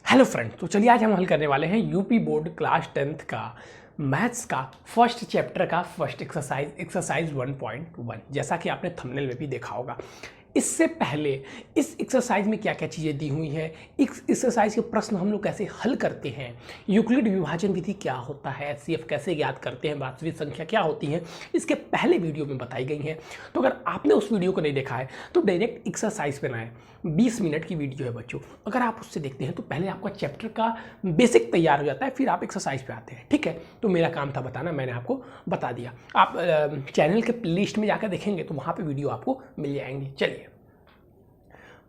Hello friends, तो चलिए आज हम हल करने वाले हैं यूपी बोर्ड क्लास 10th का मैथ्स का फर्स्ट चैप्टर का फर्स्ट एक्सरसाइज 1.1। जैसा कि आपने थंबनेल में भी देखा होगा। इससे पहले इस एक्सरसाइज में क्या क्या चीज़ें दी हुई हैं, इस एक्सरसाइज के प्रश्न हम लोग कैसे हल करते हैं, यूक्लिड विभाजन विधि क्या होता है, एचसीएफ कैसे ज्ञात करते हैं, वास्तविक संख्या क्या होती है, इसके पहले वीडियो में बताई गई हैं। तो अगर आपने उस वीडियो को नहीं देखा है तो डायरेक्ट एक्सरसाइज पे ना है, 20 मिनट की वीडियो है बच्चों। अगर आप उससे देखते हैं तो पहले आपका चैप्टर का बेसिक तैयार हो जाता है, फिर आप एक्सरसाइज पे आते हैं। ठीक है, तो मेरा काम था बताना, मैंने आपको बता दिया। आप चैनल के प्लेलिस्ट में जाकर देखेंगे तो वहाँ पे वीडियो आपको मिल जाएंगी। चलिए,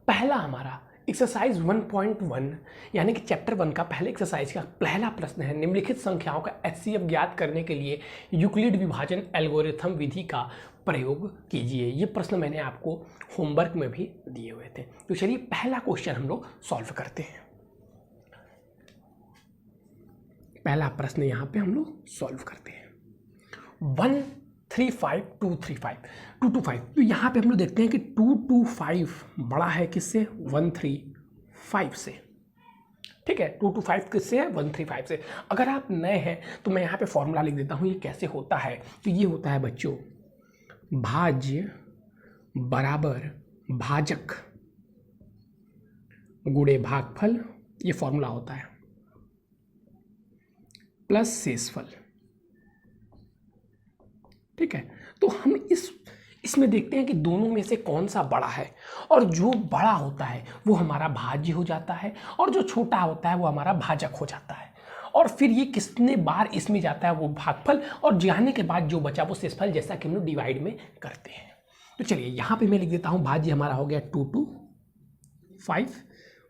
पहला हमारा एक्सरसाइज 1.1 यानी कि चैप्टर 1 का पहले एक्सरसाइज का पहला प्रश्न है, निम्नलिखित संख्याओं का एचसीएफ ज्ञात करने के लिए यूक्लिड विभाजन एल्गोरिथम विधि का प्रयोग कीजिए। ये प्रश्न मैंने आपको होमवर्क में भी दिए हुए थे। तो चलिए पहला क्वेश्चन हम लोग सॉल्व करते हैं। पहला प्रश्न यहाँ पे हम लोग सॉल्व करते हैं। 135 225। तो यहाँ पे हम लोग देखते हैं कि 225 बड़ा है किससे? 135 से। ठीक है, 225 किससे है? 135 से। अगर आप नए हैं तो मैं यहाँ पे फॉर्मूला लिख देता हूँ, ये कैसे होता है। तो ये होता है बच्चों, भाज्य बराबर भाजक गुणे भागफल, ये फॉर्मूला होता है, प्लस शेषफल। ठीक है, तो हम इसमें देखते हैं कि दोनों में से कौन सा बड़ा है, और जो बड़ा होता है वो हमारा भाज्य हो जाता है और जो छोटा होता है वो हमारा भाजक हो जाता है। और फिर ये कितने बार इसमें जाता है वो भागफल, और जाने के बाद जो बचा वो शेषफल, जैसा कि हम लोग डिवाइड में करते हैं। तो चलिए यहाँ पे मैं लिख देता हूँ, भाज्य हमारा हो गया 225,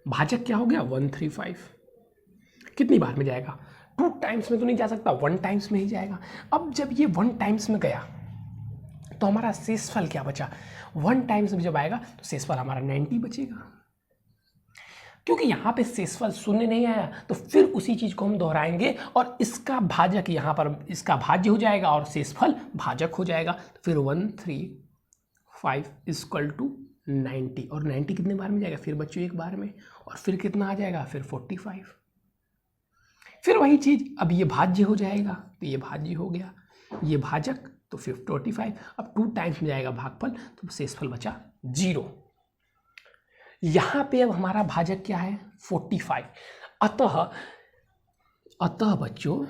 भाजक क्या हो गया? 135। कितनी बार में जाएगा? 2 टाइम्स में तो नहीं जा सकता, 1 टाइम्स में ही जाएगा। अब जब ये 1 टाइम्स में गया तो हमारा शेषफल क्या बचा? 1 टाइम्स में जब आएगा तो शेषफल हमारा 90 बचेगा। क्योंकि यहाँ पे शेषफल शून्य नहीं आया तो फिर उसी चीज को हम दोहराएंगे और इसका भाजक यहाँ पर इसका भाज्य हो जाएगा और शेषफल भाजक हो जाएगा। तो फिर 135 इक्वल टू 90, और 90 कितने बार में जाएगा? फिर बच्चों एक बार में, और फिर कितना आ जाएगा? फिर 45। फिर वही चीज, अब ये भाज्य हो जाएगा तो ये भाज्य हो गया, ये भाजक तो फिर 45। अब 2 टाइम्स में जाएगा भागफल तो शेषफल बचा 0। यहां पे अब हमारा भाजक क्या है? 45। अतः बच्चों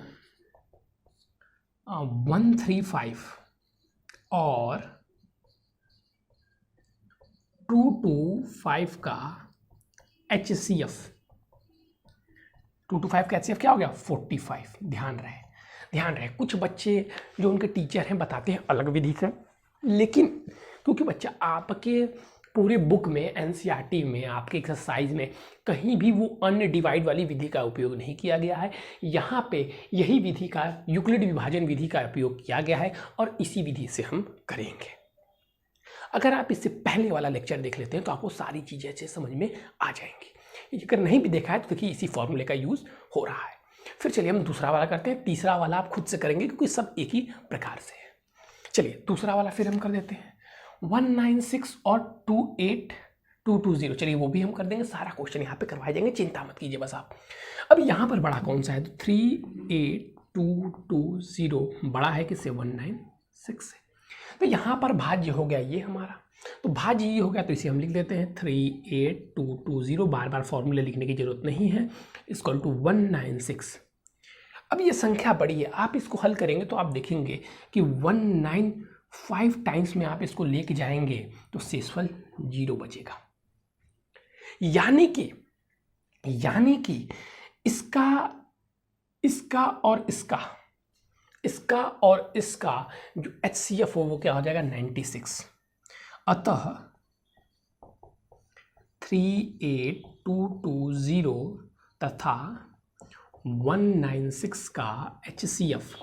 135 और 225 का HCF, 225 का HCF क्या हो गया? 45। ध्यान रहे कुछ बच्चे जो उनके टीचर हैं बताते हैं अलग विधि से, लेकिन क्योंकि बच्चा आपके पूरे बुक में एनसीईआरटी में आपके एक्सरसाइज में कहीं भी वो अन्य डिवाइड वाली विधि का उपयोग नहीं किया गया है। यहाँ पे यही विधि का, यूक्लिड विभाजन विधि का उपयोग किया गया है और इसी विधि से हम करेंगे। अगर आप इससे पहले वाला लेक्चर देख लेते हैं तो आपको सारी चीज़ें अच्छे समझ में आ जाएंगी। अगर नहीं भी देखा है तो देखिए इसी फॉर्मूले का यूज़ हो रहा है। फिर चलिए हम दूसरा वाला करते हैं। तीसरा वाला आप खुद से करेंगे क्योंकि सब एक ही प्रकार से है। चलिए दूसरा वाला फिर हम कर देते हैं, 196 और 28220। चलिए वो भी हम कर देंगे, सारा क्वेश्चन यहाँ पे करवाए जाएंगे, चिंता मत कीजिए बस आप। अब यहाँ पर बड़ा कौन सा है? तो 38220 बड़ा है किससे? 196 से। तो यहाँ पर भाज्य हो गया ये हमारा, तो भाज्य ये हो गया तो इसे हम लिख देते हैं 38220। बार बार फॉर्मूले लिखने की जरूरत नहीं है, इक्वल टू 196। अब ये संख्या बड़ी है, आप इसको हल करेंगे तो आप देखेंगे कि 195 टाइम्स में आप इसको लेके जाएंगे तो शेषफल 0 बचेगा। यानी कि इसका और इसका जो HCF हो वो क्या हो जाएगा? 96। अतः 38220 तथा 196 का HCF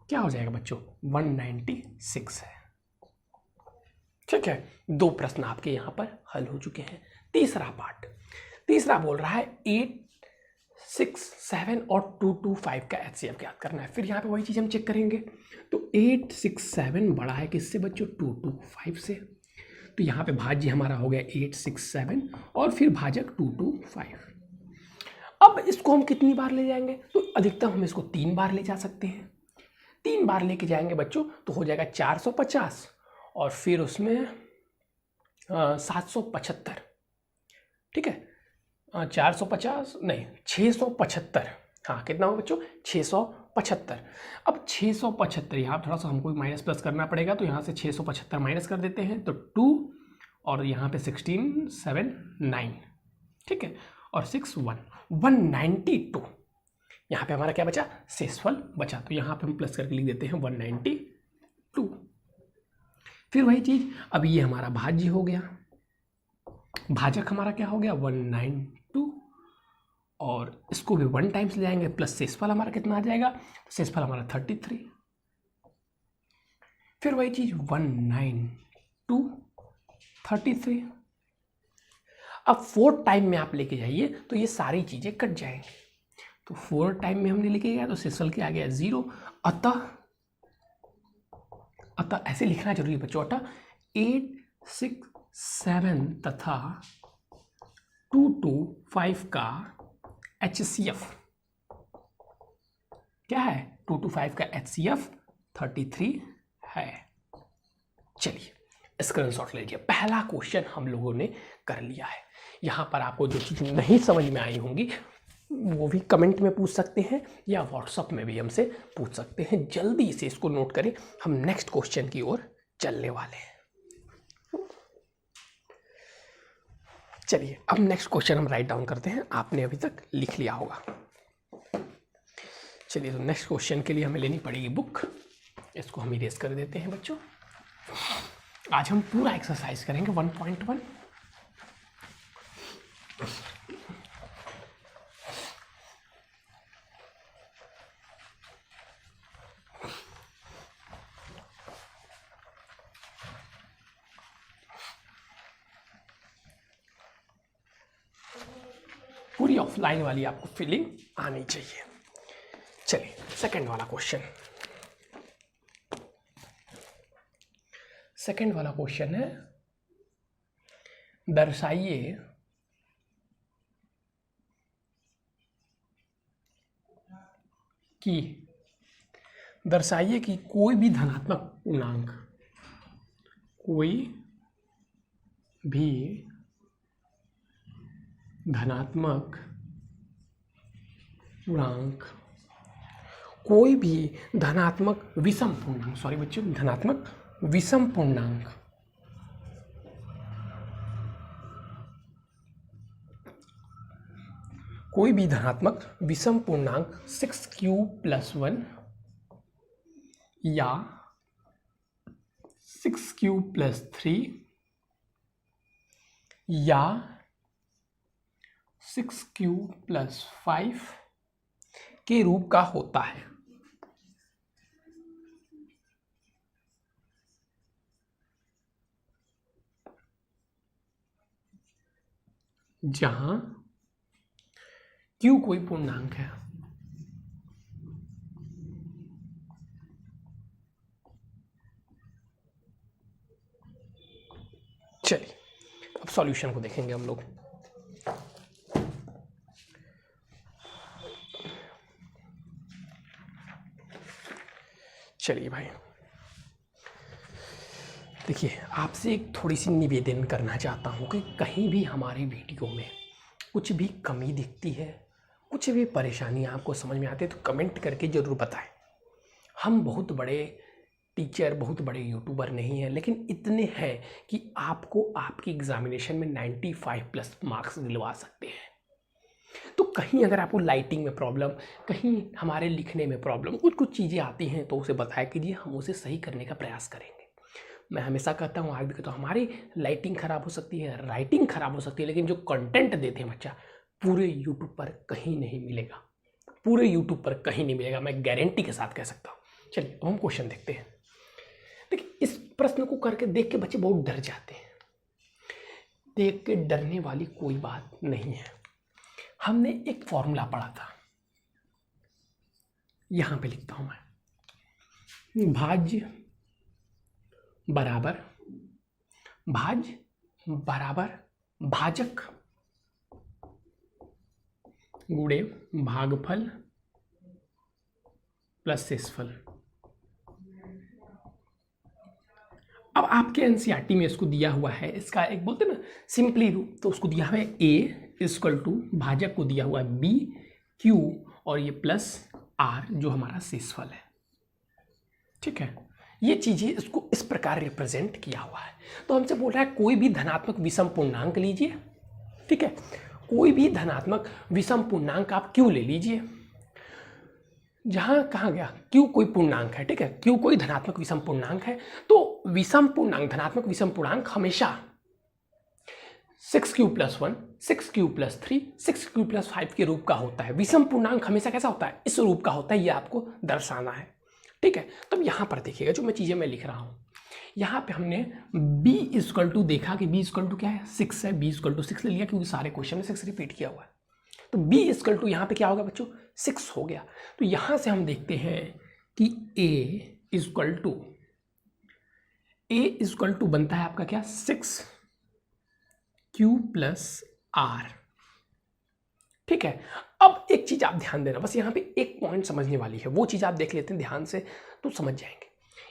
क्या हो जाएगा बच्चों? 196 है। ठीक है, 2 प्रश्न आपके यहां पर हल हो चुके हैं। तीसरा बोल रहा है 867 और 225 का HCF ज्ञात करना है। फिर यहाँ पे वही चीज़ हम चेक करेंगे। तो 867 बड़ा है किससे बच्चों? 225 से। तो यहाँ पे भाज्य हमारा हो गया 867 और फिर भाजक 225। अब इसको हम कितनी बार ले जाएंगे, तो अधिकतम हम इसको 3 बार ले जा सकते हैं। 3 बार लेके जाएंगे बच्चों तो हो जाएगा 450 और फिर उसमें 775, ठीक है। 450 नहीं 675, हाँ कितना हो बच्चों 675। अब 675 यहाँ थोड़ा सा हमको माइनस प्लस करना पड़ेगा, तो यहाँ से 675 माइनस कर देते हैं तो 2 और यहाँ पे 16 7 9, ठीक है, और 6 1 192। यहाँ पे हमारा क्या बचा, शेषफल बचा, तो यहाँ पे हम प्लस करके लिख देते हैं 192। फिर वही चीज, अब ये हमारा भाज्य हो गया, भाजक हमारा क्या हो गया 192 और इसको भी 1 टाइम्स ले जाएंगे प्लस शेषफल हमारा कितना आ जाएगा, शेषफल हमारा 33। फिर वही चीज 192 33। अब 4 टाइम में आप लेके जाइए तो ये सारी चीजें कट जाएंगी, तो 4 टाइम में हमने लेके गया तो शेषफल क्या आ गया 0। अतः ऐसे लिखना जरूरी है बच्चों, अतः 8 6 7 तथा 225 का HCF क्या है, 225 का HCF 33 है। चलिए स्क्रीनशॉट ले लीजिए, पहला क्वेश्चन हम लोगों ने कर लिया है। यहाँ पर आपको जो चीज़ नहीं समझ में आई होंगी वो भी कमेंट में पूछ सकते हैं या व्हाट्सएप में भी हमसे पूछ सकते हैं। जल्दी से इसको नोट करें, हम नेक्स्ट क्वेश्चन की ओर चलने वाले हैं। चलिए अब नेक्स्ट क्वेश्चन हम राइट डाउन करते हैं, आपने अभी तक लिख लिया होगा। चलिए तो नेक्स्ट क्वेश्चन के लिए हमें लेनी पड़ेगी बुक, इसको हम इरेज कर देते हैं बच्चों। आज हम पूरा एक्सरसाइज करेंगे 1.1। पूरी ऑफलाइन वाली आपको फीलिंग आनी चाहिए। चलिए सेकंड वाला क्वेश्चन, सेकंड वाला क्वेश्चन है दर्शाइए कि कोई भी धनात्मक पूर्णांक, कोई भी धनात्मक पूर्णांक, कोई भी धनात्मक विषम पूर्णांक, सॉरी बच्चों धनात्मक विषम पूर्णांक कोई भी धनात्मक विषम पूर्णांक 6³ + 1 या 6³ + 3 या 6³ + 5 के रूप का होता है, जहां Q कोई पूर्णांक है। चलिए अब सॉल्यूशन को देखेंगे हम लोग। चलिए भाई देखिए, आपसे एक थोड़ी सी निवेदन करना चाहता हूँ कि कहीं भी हमारे वीडियो में कुछ भी कमी दिखती है, कुछ भी परेशानी आपको समझ में आती है तो कमेंट करके ज़रूर बताएं। हम बहुत बड़े टीचर, बहुत बड़े यूट्यूबर नहीं हैं, लेकिन इतने हैं कि आपको आपकी एग्जामिनेशन में 95+ मार्क्स दिलवा सकते हैं। तो कहीं अगर आपको लाइटिंग में प्रॉब्लम, कहीं हमारे लिखने में प्रॉब्लम, कुछ चीज़ें आती हैं तो उसे बताया कीजिए, हम उसे सही करने का प्रयास करेंगे। मैं हमेशा कहता हूँ, आज भी कहता हूँ, हमारी लाइटिंग ख़राब हो सकती है, राइटिंग ख़राब हो सकती है, लेकिन जो कंटेंट देते हैं बच्चा पूरे यूट्यूब पर कहीं नहीं मिलेगा, पूरे यूट्यूब पर कहीं नहीं मिलेगा, मैं गारंटी के साथ कह सकता हूँ। चलिए हम क्वेश्चन देखते हैं। देखिए इस प्रश्न को करके देख के बच्चे बहुत डर जाते हैं। देख के डरने वाली कोई बात नहीं है। हमने एक फॉर्मूला पढ़ा था, यहां पे लिखता हूं मैं, भाज्य बराबर भाज्य बराबर भाजक गुणे भागफल प्लस शेषफल। अब आपके एनसीईआरटी में इसको दिया हुआ है, इसका एक बोलते हैं ना सिंपली रूप, तो उसको दिया हुआ है ए इक्वल टू भाजक को दिया हुआ है बी क्यू और ये प्लस आर जो हमारा शेषफल है। ठीक है, ये चीज़ें इसको इस प्रकार रिप्रेजेंट किया हुआ है। तो हमसे बोल रहा है कोई भी धनात्मक विषम पूर्णांक लीजिए। ठीक है, कोई भी धनात्मक विषम पूर्णांक आप क्यू ले लीजिए। जहाँ कहाँ गया क्यू कोई पूर्णांक है। ठीक है, क्यू कोई धनात्मक विषम पूर्णांक है। तो विषम पूर्णांक, धनात्मक विषम पूर्णांक हमेशा 6q + 1, 6q + 3, 6q + 5 के रूप का होता है। विषम पूर्णांक हमेशा कैसा होता है? इस रूप का होता है। ये आपको दर्शाना है। ठीक है, तब यहाँ पर देखिएगा जो मैं चीज़ें मैं लिख रहा हूँ, यहाँ पे हमने b इक्वल टू देखा कि b इक्वल टू क्या है? 6 है। b इक्वल टू 6 ले लिया क्योंकि सारे क्वेश्चन में 6 रिपीट किया हुआ है। तो b इक्वल टू यहाँ पे क्या होगा बच्चों? 6 हो गया। तो यहाँ से हम देखते हैं कि a इक्वल टू बनता है आपका क्या? 6q + r। ठीक है, अब एक चीज आप ध्यान देना, बस यहाँ पे एक पॉइंट समझने वाली है, वो चीज आप देख लेते हैं ध्यान से तो समझ जाएंगे।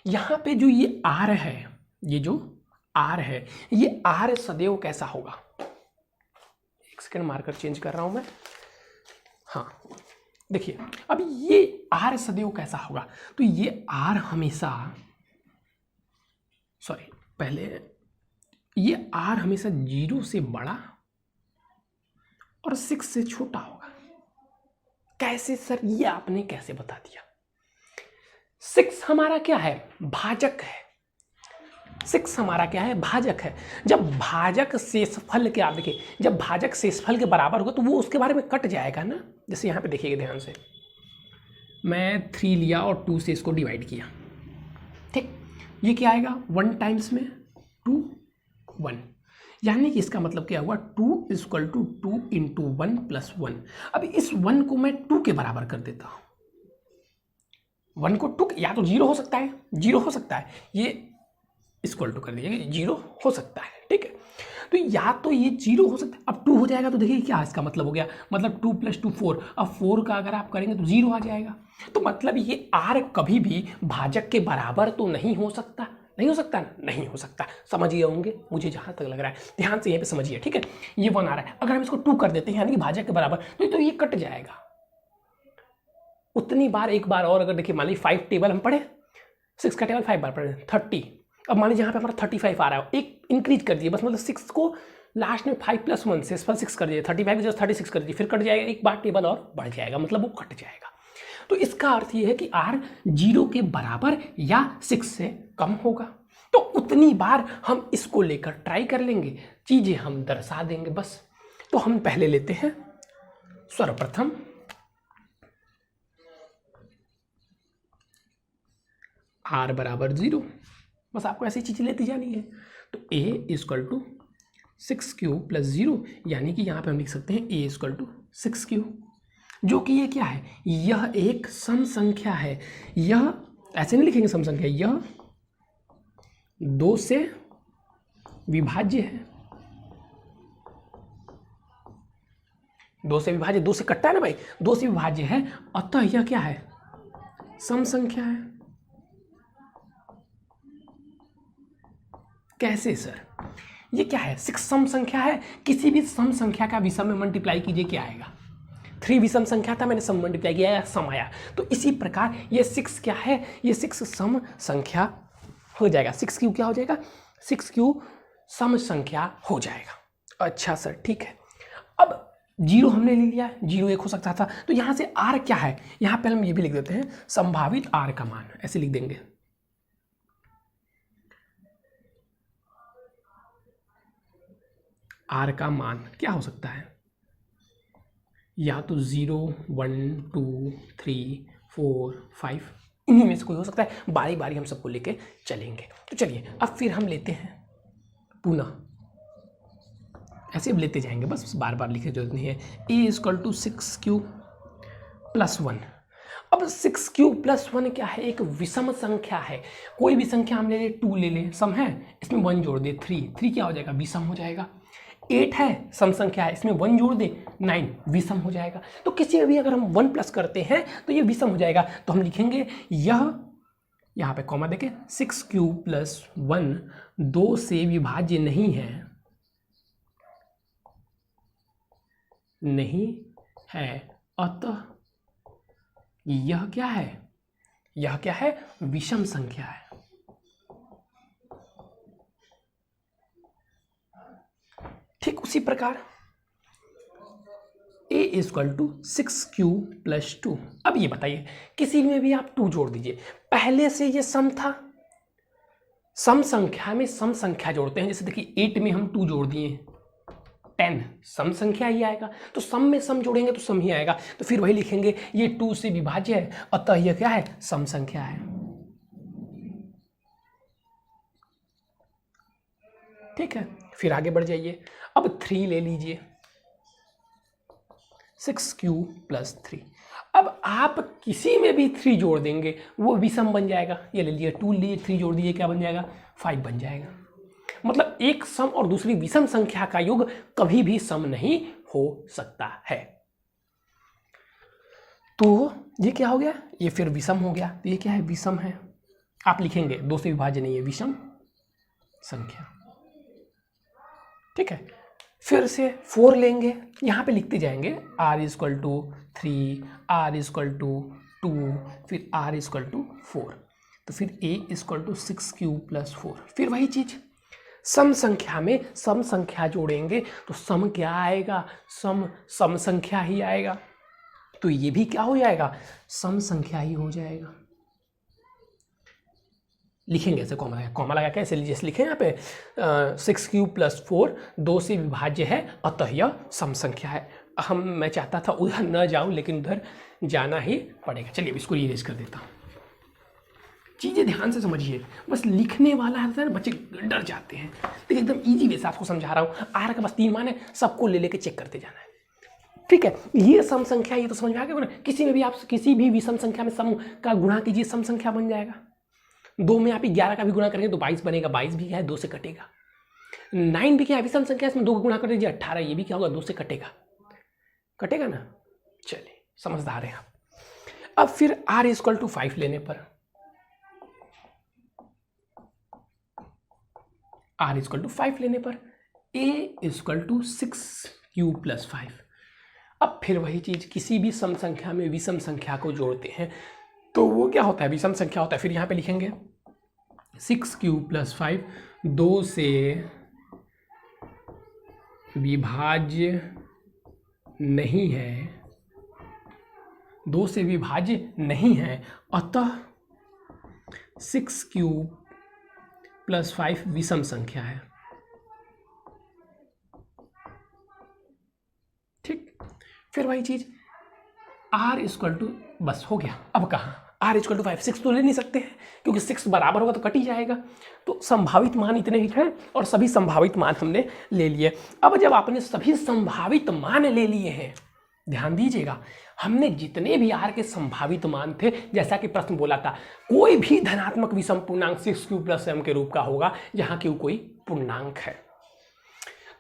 यहाँ पे जो ये r है, ये जो r है, ये r सदैव कैसा होगा? एक सेकंड, मार्कर चेंज कर रहा हूं मैं। हाँ देखिए, अब ये r सदैव कैसा होगा? तो ये r हमेशा, सॉरी पहले, ये r हमेशा 0 से बड़ा और 6 से छोटा होगा। कैसे सर, ये आपने कैसे बता दिया? 6 हमारा क्या है? भाजक है। 6 हमारा क्या है? भाजक है। जब भाजक शेषफल के, आप देखिए, जब भाजक शेषफल के बराबर होगा तो वो उसके बारे में कट जाएगा ना। जैसे यहाँ पे देखिएगा ध्यान से, मैं 3 लिया और 2 से इसको डिवाइड किया। ठीक, ये क्या आएगा? 1 टाइम्स में 2, 1, यानी कि इसका मतलब क्या हुआ? 2 = 2 × 1 + 1। अब इस 1 को मैं 2 के बराबर कर देता हूं। 1 को 2, या तो 0 हो सकता है, 0 हो सकता है, ये इक्वल टू कर दीजिए, 0 हो सकता है। ठीक है, तो या तो ये 0 हो सकता है। अब 2 हो जाएगा तो देखिए क्या इसका मतलब हो गया? मतलब 2 + 2 4। अब 4 का अगर आप करेंगे तो 0 आ जाएगा। तो मतलब ये r कभी भी भाजक के बराबर तो नहीं हो सकता। नहीं हो सकता ना? नहीं हो सकता। समझिए होंगे मुझे जहां तक लग रहा है, ध्यान से यहीं पे समझिए। ठीक है, ये 1 आ रहा है, अगर हम इसको 2 कर देते हैं यानी कि भाजक के बराबर, तो ये कट जाएगा। उतनी बार, एक बार और अगर देखिए, मान लीजिए 5 टेबल हम पढ़े, 6 का टेबल 5 बार पढ़े, 30। अब मान लीजिए यहाँ पे हमारा 35 आ रहा है, एक इंक्रीज कर दिए बस, मतलब 6 को लास्ट में 5 + 1 से 6 कर दिए, 35 की 36 कर दिए, फिर कट जाएगा, एक बार टेबल और बढ़ जाएगा, मतलब वो कट जाएगा। तो इसका अर्थ ये है कि r 0 के बराबर या 6 से कम होगा। तो उतनी बार हम इसको लेकर ट्राई कर लेंगे, चीजें हम दर्शा देंगे बस। तो हम पहले लेते हैं सर्वप्रथम r बराबर 0, बस आपको ऐसी चीजें लेती जानी है। तो a = 6q + 0, यानी कि यहां पे हम लिख सकते हैं a = 6q, जो कि ये क्या है? यह एक सम संख्या है। यह ऐसे नहीं लिखेंगे सम संख्या, यह 2 से विभाज्य है। 2 से विभाज्य, 2 से कटता है ना भाई, 2 से विभाज्य है, अतः यह क्या है? सम संख्या है। कैसे सर? ये क्या है? 6 सम संख्या है। किसी भी सम संख्या का विषम में मल्टीप्लाई कीजिए, क्या आएगा? 3 विषम संख्या था, मैंने सम मल्टीप्लाई किया या सम आया। तो इसी प्रकार ये 6 क्या है? ये 6 सम संख्या हो जाएगा। 6q क्या हो जाएगा? 6q सम संख्या हो जाएगा। अच्छा सर, ठीक है। अब 0 हमने ले लिया, 0 1 हो सकता था, तो यहां से r क्या है? यहां पे हम ये भी लिख देते हैं, संभावित r का मान, ऐसे लिख देंगे। r का मान क्या हो सकता है? या तो 0 1 2 3 4 5, इन्हीं में से कोई हो सकता है। बारी बारी हम सबको लेके चलेंगे। तो चलिए अब फिर हम लेते हैं पुनः, ऐसे अब लेते जाएंगे, बस बार बार लिखने की जरूरत नहीं है। a = 6q + 1। अब 6³+1 क्या है, एक विषम संख्या है। कोई भी संख्या हम ले ले, 2 ले ले, सम है, इसमें 1 जोड़ दे 3 क्या हो जाएगा, विषम हो जाएगा। 8 है, सम संख्या है, इसमें 1 जोड़ दे 9, विषम हो जाएगा। तो किसी में भी अगर हम 1 प्लस करते हैं तो ये विषम हो जाएगा। तो हम लिखेंगे यह, यहाँ पे कॉमा देके, 6³+1 2 से विभाज्य नहीं है, अतः यह क्या है, यह क्या है, विषम संख्या है। ठीक उसी प्रकार a = 6³+2। अब ये बताइए, किसी में भी आप 2 जोड़ दीजिए, पहले से ये सम था, सम संख्या में सम संख्या जोड़ते हैं। जैसे देखिए 8 में हम 2 जोड़ दिए, 10 सम संख्या ही आएगा, तो सम में सम जोड़ेंगे तो सम ही आएगा। तो फिर वही लिखेंगे, ये 2 से विभाज्य है, अतः यह क्या है, सम संख्या है। ठीक है, फिर आगे बढ़ जाइए। अब 3 ले लीजिए, 6³+3। अब आप किसी में भी 3 जोड़ देंगे वो विषम बन जाएगा। ये ले लिए 2 लिए, 3 जोड़ दिए, क्या बन जाएगा, 5 बन जाएगा। मतलब एक सम और दूसरी विषम संख्या का योग कभी भी सम नहीं हो सकता है। तो ये क्या हो गया, ये फिर विषम हो गया। तो ये क्या है, विषम है। आप लिखेंगे 2 से विभाज्य नहीं है, विषम संख्या। ठीक है, फिर से 4 लेंगे, यहाँ पे लिखते जाएंगे r = 3, r = 2, फिर r = 4। तो फिर a = 6³+4। फिर वही चीज, सम संख्या में सम संख्या जोड़ेंगे तो सम क्या आएगा, सम संख्या ही आएगा। तो ये भी क्या हो जाएगा, सम संख्या ही हो जाएगा। लिखेंगे ऐसे कॉमा लगा के, ऐसे जैसे लिखें यहाँ पे 6³+4 2 से विभाज्य है, अतः यह सम संख्या है। मैं चाहता था उधर न जाऊं, लेकिन उधर जाना ही पड़ेगा। चलिए अब इसको इरेज कर देता हूँ। चीज़ें ध्यान से समझिए, बस लिखने वाला है ना, बच्चे डर जाते हैं। देखिए एकदम ईजी वे से आपको समझा रहा हूँ। आर का बस 3 मान है, सबको ले लेके चेक करते जाना है। ठीक है, ये सम संख्या, ये तो समझ में आ गया ना। किसी में भी आप किसी भी विषम संख्या में सम का गुणा कीजिए, सम संख्या बन जाएगा। 2 में आप 11 का भी गुणा करेंगे तो 22 बनेगा, 22 भी क्या है, 2 से कटेगा। 9 भी क्या है, विषम संख्या, इसमें 2 का गुणा कर दीजिए 18, ये भी क्या होगा, 2 से कटेगा ना। चलिए समझदार हैं आप। अब फिर r = 5 लेने पर, r = 5 लेने पर a = 6³+5। अब फिर वही चीज, किसी भी सम संख्या में विषम संख्या को जोड़ते हैं तो वो क्या होता है, विषम संख्या होता है। फिर यहाँ पे लिखेंगे 6³+5 2 से विभाज्य नहीं है, 2 से विभाज्य नहीं है, अतः 6³+5 विषम संख्या है। ठीक, फिर वही चीज r बस हो गया। अब कहाँ, r = 5, 6 तो ले नहीं सकते हैं क्योंकि 6 बराबर होगा तो कट ही जाएगा। तो संभावित मान इतने ही थे और सभी संभावित मान हमने ले लिए। अब जब आपने सभी संभावित मान ले लिए हैं, ध्यान दीजिएगा, हमने जितने भी r के संभावित मान थे, जैसा कि प्रश्न बोला था, कोई भी धनात्मक विषम पूर्णांक 6³+m के रूप का होगा जहां कि कोई पूर्णांक है।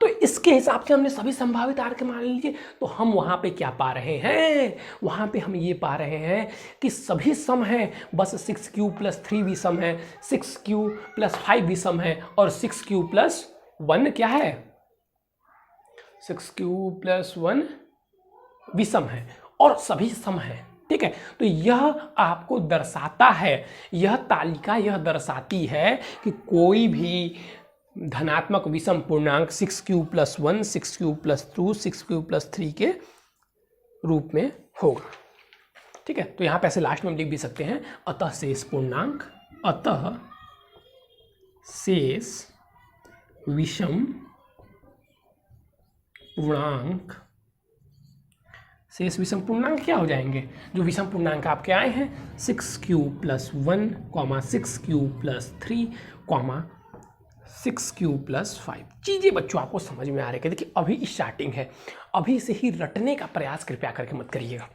तो इसके हिसाब से हमने सभी संभावित r के मान लीजिए। तो हम वहां पे क्या पा रहे हैं, वहां पे हम ये पा रहे हैं कि सभी सम है, बस 6³+3 भी सम है, 6³+5 भी सम है, और 6³+1 क्या है, 6³+1 विषम है, और सभी सम है। ठीक है, तो यह आपको दर्शाता है, यह तालिका यह दर्शाती है कि कोई भी धनात्मक विषम पूर्णांक 6³+1, 6³+2, 6³+3 के रूप में होगा। ठीक है, तो यहां पे ऐसे लास्ट में लिख भी सकते हैं, अतः शेष पूर्णांक, अतः शेष विषम पूर्णांक, शेष विषम पूर्णांक क्या हो जाएंगे, जो विषम पूर्णांक आपके आए हैं 6³+1, 6³+3, 6³+5। चीज़ें बच्चों आपको समझ में आ रही है। देखिए अभी स्टार्टिंग है, अभी से ही रटने का प्रयास कृपया करके मत करिएगा।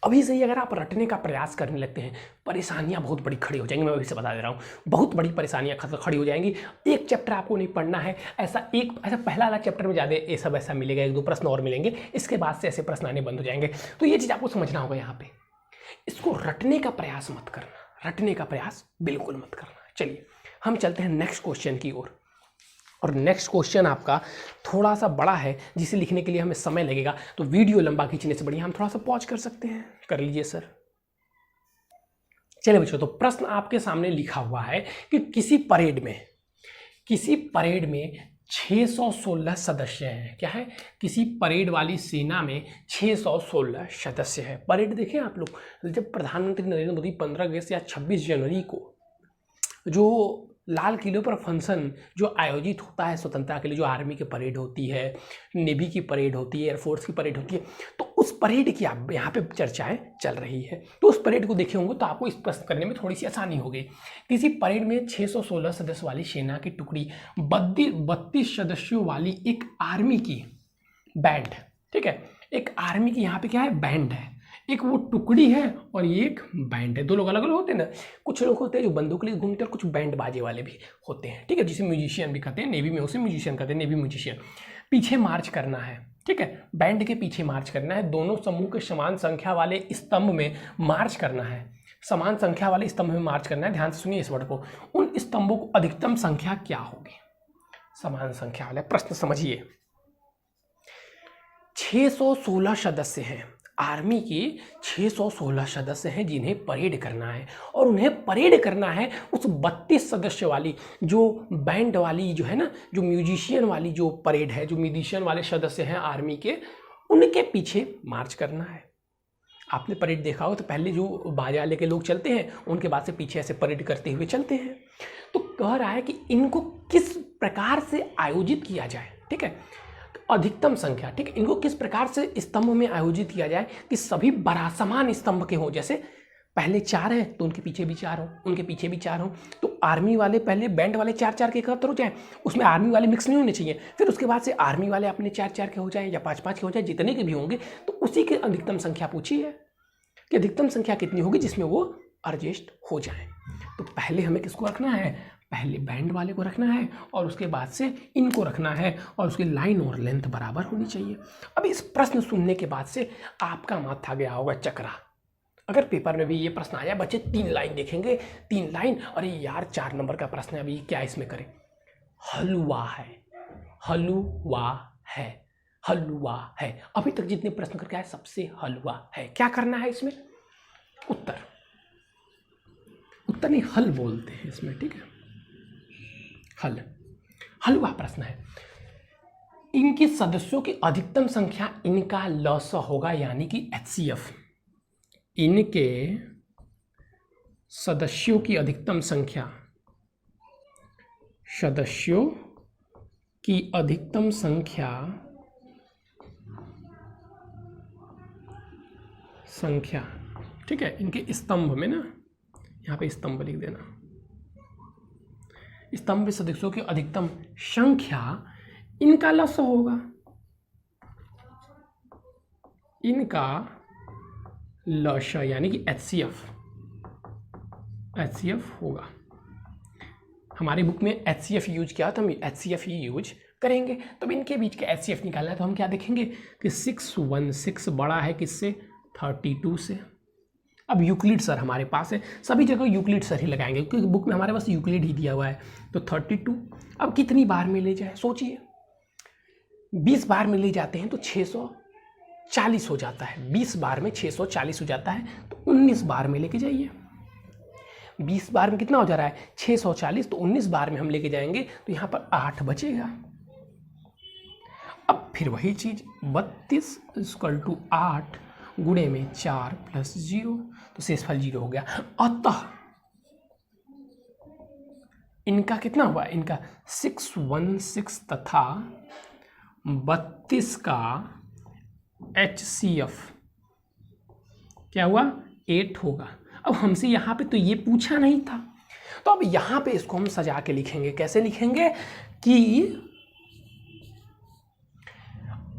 अभी से ही अगर आप रटने का प्रयास करने लगते हैं, परेशानियां बहुत बड़ी खड़ी हो जाएंगी। मैं अभी से बता दे रहा हूँ, बहुत बड़ी परेशानियां खड़ी हो जाएंगी। एक चैप्टर आपको नहीं पढ़ना है, ऐसा पहला वाला चैप्टर में ज़्यादा ये सब ऐसा मिलेगा, 1-2 प्रश्न और मिलेंगे, इसके बाद से ऐसे प्रश्न आने बंद हो जाएंगे। तो ये चीज़ आपको समझना होगा यहाँ पे, इसको रटने का प्रयास मत करना, रटने का प्रयास बिल्कुल मत करना। चलिए हम चलते हैं नेक्स्ट क्वेश्चन की ओर। और नेक्स्ट क्वेश्चन आपका थोड़ा सा बड़ा है, जिसे लिखने के लिए हमें समय लगेगा, तो वीडियो लंबा खींचने से बढ़िया हम थोड़ा सा पॉज कर सकते हैं। कर लीजिए सर। चलिए बच्चों, तो प्रश्न आपके सामने लिखा हुआ है कि किसी परेड में 616 सदस्य हैं। क्या है? किसी परेड वाली सेना में 616 सदस्य हैं। परेड देखें आप लोग, जब प्रधानमंत्री नरेंद्र मोदी 15 अगस्त या 26 जनवरी को जो लाल किले पर फंक्शन जो आयोजित होता है स्वतंत्रता के लिए, जो आर्मी की परेड होती है, नेवी की परेड होती है, एयरफोर्स की परेड होती है, तो उस परेड की आप यहाँ पे चर्चाएं चल रही है। तो उस परेड को देखे होंगे तो आपको इस प्रश्न करने में थोड़ी सी आसानी होगी। किसी परेड में 616 सदस्य वाली सेना की टुकड़ी 32 सदस्यों वाली एक आर्मी की बैंड, ठीक है, एक आर्मी की यहाँ पे क्या है? बैंड है। एक वो टुकड़ी है और एक बैंड है। दो लोग अलग अलग होते हैं ना, कुछ लोग होते हैं जो बंदूक लेके घूमते हैं और कुछ बैंड बाजे वाले भी होते हैं, ठीक है, जिसे म्यूजिशियन भी कहते हैं, नेवी में उसे म्यूजिशियन कहते हैं, नेवी म्यूजिशियन। पीछे मार्च करना है, ठीक है, बैंड के पीछे मार्च करना है, दोनों समूह के समान संख्या वाले स्तंभ में मार्च करना है, समान संख्या वाले स्तंभ में मार्च करना है। ध्यान से सुनिए इस वर्ड को। उन स्तंभों को अधिकतम संख्या क्या होगी? समान संख्या वाले। प्रश्न समझिए, 616 सदस्य हैं, आर्मी के 616 सदस्य हैं जिन्हें परेड करना है, और उन्हें परेड करना है उस 32 सदस्य वाली जो बैंड वाली जो है ना, जो म्यूजिशियन वाली जो परेड है, जो म्यूजिशियन वाले सदस्य हैं आर्मी के, उनके पीछे मार्च करना है। आपने परेड देखा हो तो पहले जो बाजा लेके लोग चलते हैं, उनके बाद से पीछे ऐसे परेड करते हुए चलते हैं। तो कह रहा है कि इनको किस प्रकार से आयोजित किया जाए, ठीक है, अधिकतम संख्या, ठीक है, इनको किस प्रकार से स्तंभ में आयोजित किया जाए कि सभी बड़ा समान स्तंभ के हों। जैसे पहले 4 हैं तो उनके पीछे भी 4 हो, उनके पीछे भी 4 हो, तो आर्मी वाले पहले बैंड वाले 4-4 के एकत्र हो जाए, उसमें आर्मी वाले मिक्स नहीं होने चाहिए। फिर उसके बाद से आर्मी वाले अपने 4-4 के हो जाए या 5-5 के हो जाए, जितने के भी होंगे, तो उसी की अधिकतम संख्या पूछी है कि अधिकतम संख्या कितनी होगी जिसमें वो एडजस्ट हो जाए। तो पहले हमें किसको रखना है? पहले बैंड वाले को रखना है और उसके बाद से इनको रखना है, और उसकी लाइन और लेंथ बराबर होनी चाहिए। अब इस प्रश्न सुनने के बाद से आपका माथा गया होगा चकरा। अगर पेपर में भी ये प्रश्न आ जाए, बच्चे 3 लाइन देखेंगे, 3 लाइन, अरे यार 4 नंबर का प्रश्न है, अभी क्या इसमें करें? हलवा है, हलवा है, हलवा है। अभी तक जितने प्रश्न करके आए सबसे हलवा है। क्या करना है इसमें? उत्तर नहीं, हल बोलते हैं इसमें, ठीक है, हलवा प्रश्न है। इनके सदस्यों की अधिकतम संख्या इनका लॉस होगा, यानी कि HCF। इनके सदस्यों की अधिकतम संख्या, सदस्यों की अधिकतम संख्या, ठीक है, इनके स्तंभ में ना, यहाँ पे स्तंभ लिख देना, स्तंभ में सदस्यों की अधिकतम संख्या इनका लस होगा, इनका लस यानी कि HCF होगा। हमारी बुक में HCF यूज किया तो हम HCF ही यूज करेंगे। तब इनके बीच के HCF निकालना है तो हम क्या देखेंगे कि 616 बड़ा है किससे? 32 से। अब यूक्लिड सर हमारे पास है, सभी जगह यूक्लिड सर ही लगाएंगे क्योंकि बुक में हमारे पास यूक्लिड ही दिया हुआ है। तो 32 अब कितनी बार में ले जाए? सोचिए, 20 बार में ले जाते हैं तो 640 हो जाता है। 20 बार में 640 हो जाता है, तो 19 बार में लेके जाइए। 20 बार में कितना हो जा रहा है? 640, तो 19 बार में हम लेके जाएंगे तो यहाँ पर 8 बचेगा। अब फिर वही चीज 32 = 8 गुणे में 4 + 0, तो शेषफल 0 हो गया। अतः इनका कितना हुआ? इनका 616 तथा 32 का HCF क्या हुआ? 8 होगा। अब हमसे यहाँ पे तो ये पूछा नहीं था, तो अब यहाँ पे इसको हम सजा के लिखेंगे। कैसे लिखेंगे कि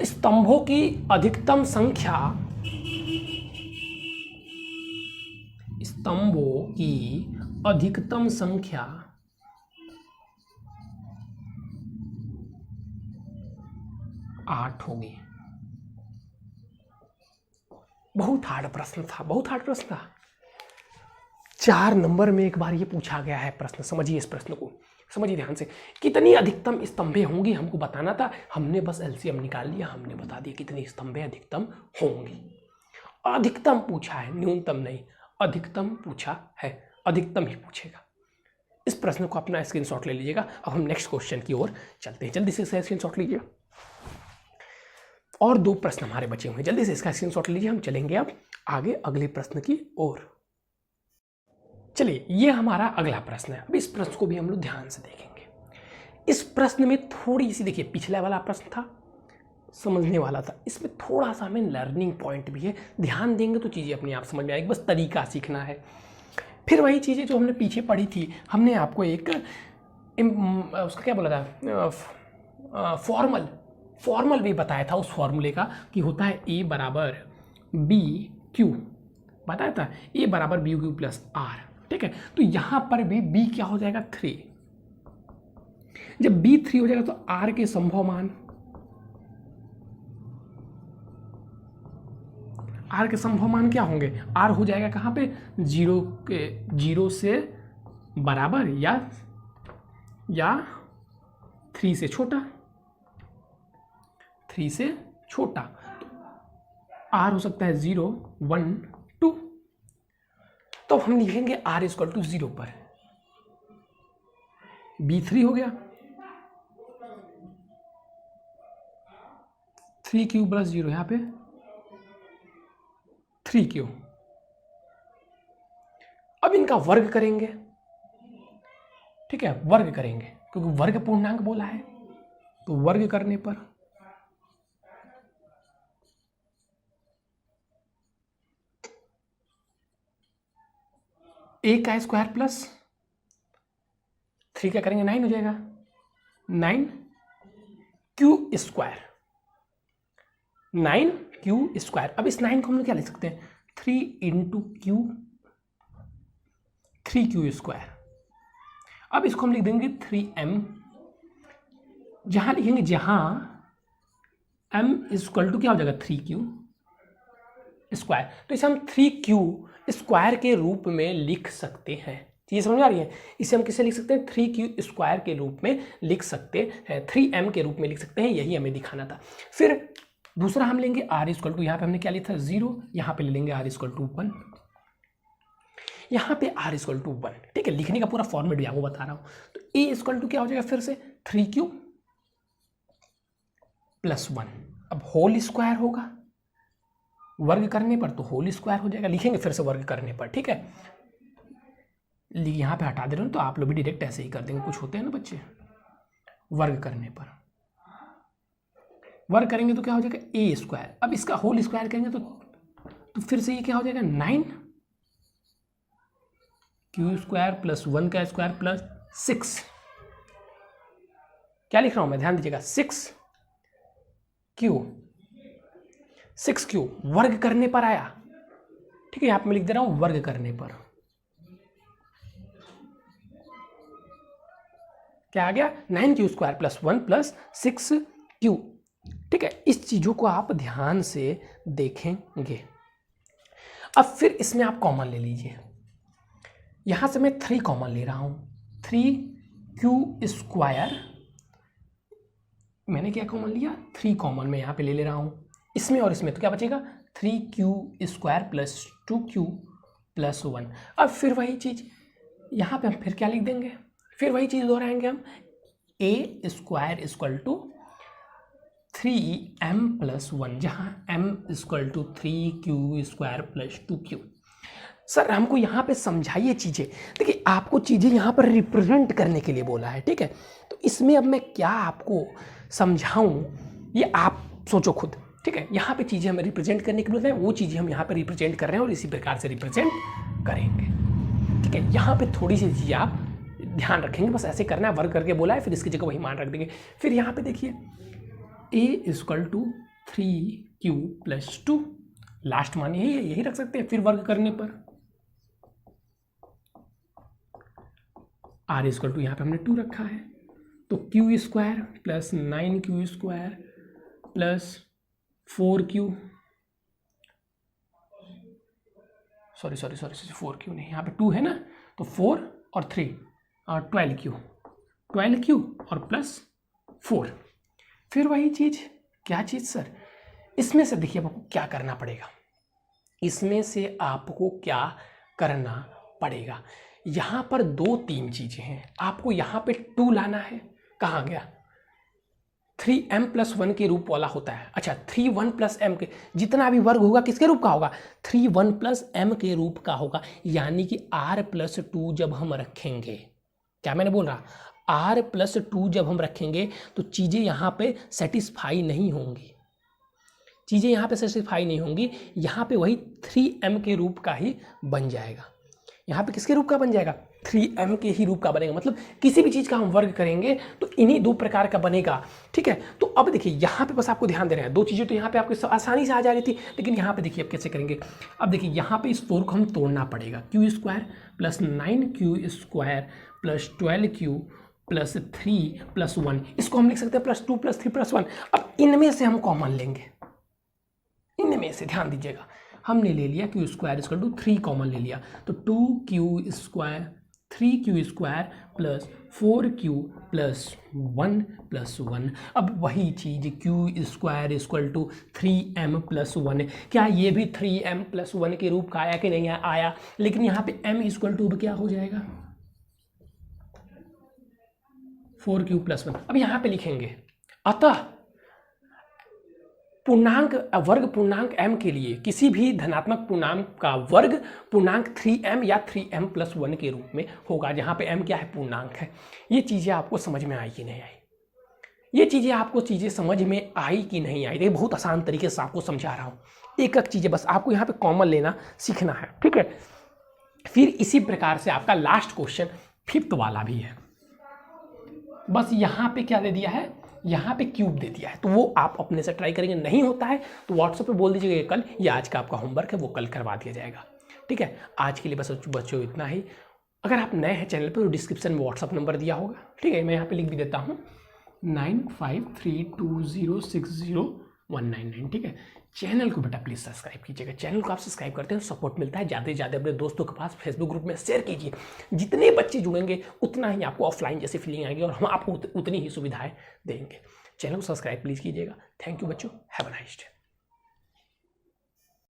स्तंभों की अधिकतम संख्या स्तंभों की अधिकतम संख्या 8 होगी। बहुत हार्ड प्रश्न था, बहुत हार्ड प्रश्न था। 4 नंबर में एक बार ये पूछा गया है प्रश्न। समझिए इस प्रश्न को, समझिए ध्यान से। कितनी अधिकतम स्तंभें होंगी हमको बताना था, हमने बस एलसीएम निकाल लिया, हमने बता दिया कितनी स्तंभें अधिकतम होंगी। अधिकतम पूछा है, न्यूनतम नहीं, अधिकतम पूछा है, अधिकतम ही पूछेगा। इस प्रश्न को अपना स्क्रीनशॉट ले लीजिएगा। अब हम नेक्स्ट क्वेश्चन की ओर चलते हैं, जल्दी से स्क्रीनशॉट लीजिए। और 2 प्रश्न हमारे बचे हुए हैं, जल्दी से इसका स्क्रीनशॉट लीजिए। हम चलेंगे अब आगे अगले प्रश्न की ओर। चलिए, ये हमारा अगला प्रश्न है। अब इस प्रश्न को भी हम लोग ध्यान से देखेंगे। इस प्रश्न में थोड़ी सी, देखिए पिछला वाला प्रश्न था समझने वाला था, इसमें थोड़ा सा हमें लर्निंग पॉइंट भी है। ध्यान देंगे तो चीज़ें अपने आप समझ में आएगी, बस तरीका सीखना है। फिर वही चीज़ें जो हमने पीछे पढ़ी थी, हमने आपको एक उसका क्या बोला था, फॉर्मल भी बताया था उस फॉर्मूले का, कि होता है A बराबर बी क्यू, बताया था A बराबर बी क्यू प्लस आर। ठीक है, तो यहाँ पर भी B क्या हो जाएगा 3। जब B 3 हो जाएगा तो R के संभव मान, R के संभव मान क्या होंगे, R हो जाएगा कहाँ पे, 0 से बराबर या 3 से छोटा, 3 से छोटा। तो R हो सकता है 0, 1, 2। तो हम लिखेंगे R इक्वल टू 0 पर B3 हो गया, 3Q प्लस 0, यहाँ पे 3Q। अब इनका वर्ग करेंगे, ठीक है, वर्ग करेंगे क्योंकि वर्ग पूर्णांक बोला है, तो वर्ग करने पर A का स्क्वायर प्लस 3 क्या करेंगे, 9 हो जाएगा, 9Q स्क्वायर, 9Q स्क्वायर। अब इस 9 को हम लोग क्या लिख सकते हैं, 3 इंटू Q, 3Q स्क्वायर। अब इसको हम लिख देंगे 3M, जहां लिखेंगे, जहां M इक्वल टू क्या हो जाएगा 3Q स्क्वायर। तो इसे हम 3Q स्क्वायर के रूप में लिख सकते हैं। ये समझ आ रही है, इसे हम किसे लिख सकते हैं, 3Q स्क्वायर के रूप में लिख सकते हैं, 3M के रूप में लिख सकते हैं, यही हमें दिखाना था। फिर दूसरा हम लेंगे R इक्वल टू, यहाँ पे हमने क्या लिखा था 0, यहाँ पे ले लेंगे R इक्वल टू 1, यहाँ पे R इक्वल टू 1। ठीक है, लिखने का पूरा फॉर्मेट भी आपको बता रहा हूँ। तो A इक्वल टू क्या हो जाएगा, फिर से 3Q प्लस 1। अब होल स्क्वायर होगा, वर्ग करने पर तो होल स्क्वायर हो जाएगा, लिखेंगे फिर से वर्ग करने पर। ठीक है, यहाँ पे हटा दे रहे हो तो आप लोग भी डायरेक्ट ऐसे ही कर देंगे, कुछ होते हैं ना बच्चे, वर्ग करने पर वर्ग करेंगे तो क्या हो जाएगा A स्क्वायर। अब इसका होल स्क्वायर करेंगे तो फिर से ये क्या हो जाएगा 9Q स्क्वायर प्लस 1 का स्क्वायर प्लस 6। क्या लिख रहा हूं मैं, ध्यान दीजिएगा, 6Q वर्ग करने पर आया। ठीक है, यहां पे मैं लिख दे रहा हूं वर्ग करने पर क्या आ गया, 9Q square plus 1 plus 6Q। ठीक है, इस चीजों को आप ध्यान से देखेंगे। अब फिर इसमें आप कॉमन ले लीजिए, यहां से मैं 3 कॉमन ले रहा हूं, 3Q स्क्वायर, मैंने क्या कॉमन लिया, 3 कॉमन मैं यहां पे ले रहा हूं, इसमें और इसमें, तो क्या बचेगा 3Q square plus 2Q plus 1। अब फिर वही चीज यहां पे हम फिर क्या लिख देंगे, फिर वही चीज दोहराएंगे हम, A square equal to 3M plus 1, जहां M equal to 3Q square plus 2Q। Sir हमको यहाँ पे समझाइए चीज़ें, देखिए आपको चीज़ें यहाँ पर रिप्रेजेंट करने के लिए बोला है। ठीक है, तो इसमें अब मैं क्या आपको समझाऊं, ये आप सोचो खुद। ठीक है, यहाँ पे चीज़ें हमें रिप्रेजेंट करने के लिए बोला है, वो चीज़ें हम यहाँ पे रिप्रेजेंट कर रहे हैं और इसी प्रकार से रिप्रेजेंट करेंगे। ठीक है, यहाँ पे थोड़ी सी चीज़ें आप ध्यान रखेंगे, बस ऐसे करना है, वर्ग करके बोला है, फिर इसकी जगह वही मान रख देंगे। फिर यहाँ पे देखिए A equal to 3Q plus 2, last मान यही है, यही रख सकते हैं। फिर वर्ग करने पर r इक्वल टू यहाँ पे हमने 2 रखा है, तो Q square plus 9q square plus 4q, sorry 4q नहीं, यहाँ पे 2 है ना, तो 4 और 3 और 12q और प्लस 4। फिर वही चीज़, क्या चीज़ सर, इसमें से देखिए आपको क्या करना पड़ेगा, इसमें से आपको क्या करना पड़ेगा, यहाँ पर 2-3 चीज़ें हैं, आपको यहाँ पे 2 लाना है, कहाँ गया, 3m + 1 के रूप वाला होता है। अच्छा 3 1 + m के, जितना भी वर्ग होगा किसके रूप का होगा, 3 1 + m के रूप का होगा, यानी कि r + 2 जब हम रखेंगे, क्या मैंने बोल रहा, r + 2 जब हम रखेंगे तो चीज़ें यहाँ पे सेटिस्फाई नहीं होंगी, चीज़ें यहाँ पे सेटिस्फाई नहीं होंगी, यहाँ पे वही 3m के रूप का ही बन जाएगा, यहाँ पे किसके रूप का बन जाएगा, 3m के ही रूप का बनेगा। मतलब किसी भी चीज़ का हम वर्ग करेंगे तो इन्हीं 2 प्रकार का बनेगा, ठीक है। तो अब देखिए यहाँ पे बस आपको ध्यान देना है, 2 चीज़ें तो यहाँ पे आपको आसानी से आ जा रही थी, लेकिन यहाँ पे देखिए अब कैसे करेंगे। अब देखिए यहाँ पे इस 4 को हम तोड़ना पड़ेगा, q square plus 9q square plus 12q plus 3 plus 1, इसको हम लिख सकते हैं +2 + 3 + 1। अब इनमें से हम कॉमन लेंगे, इनमें से ध्यान दीजिएगा, हमने ले लिया q square equal to 3 common ले लिया, तो 2q square 3q square plus 4q plus 1 plus 1। अब वही चीज़ q square equal to 3m + 1, क्या ये भी 3m + 1 के रूप का आया कि नहीं आया, लेकिन यहाँ पे m इक्वल टू क्या हो जाएगा, 4q + 1। अब यहाँ पे लिखेंगे, अतः पूर्णांक वर्ग पूर्णांक m के लिए किसी भी धनात्मक पूर्णांक का वर्ग पूर्णांक 3m या 3m + 1 के रूप में होगा, जहाँ पे m क्या है, पूर्णांक है। ये चीज़ें आपको समझ में आई कि नहीं आई, ये चीज़ें आपको समझ में आई कि नहीं आई, देखिए बहुत आसान तरीके से आपको समझा रहा हूँ, एक एक चीज़ें बस आपको यहाँ पे कॉमन लेना सीखना है, ठीक है। फिर इसी प्रकार से आपका लास्ट क्वेश्चन 5th वाला भी है, बस यहाँ पे क्या दे दिया है, यहाँ पे क्यूब दे दिया है, तो वो आप अपने से ट्राई करेंगे, नहीं होता है तो व्हाट्सएप पे बोल दीजिएगा कल, या आज का आपका होमवर्क है वो कल करवा दिया जाएगा, ठीक है। आज के लिए बस बच्चों इतना ही। अगर आप नए हैं चैनल पे तो डिस्क्रिप्शन में व्हाट्सअप नंबर दिया होगा, ठीक है, मैं यहाँ पे लिख भी देता हूँ 9532060199, ठीक है। चैनल को बेटा प्लीज़ सब्सक्राइब कीजिएगा, चैनल को आप सब्सक्राइब करते हैं सपोर्ट मिलता है, ज़्यादा से ज़्यादा अपने दोस्तों के पास फेसबुक ग्रुप में शेयर कीजिए, जितने बच्चे जुड़ेंगे उतना ही आपको ऑफलाइन जैसी फीलिंग आएगी और हम आपको उतनी ही सुविधाएं देंगे। चैनल को सब्सक्राइब प्लीज़ कीजिएगा। थैंक यू बच्चों, हैव अ नाइस डे।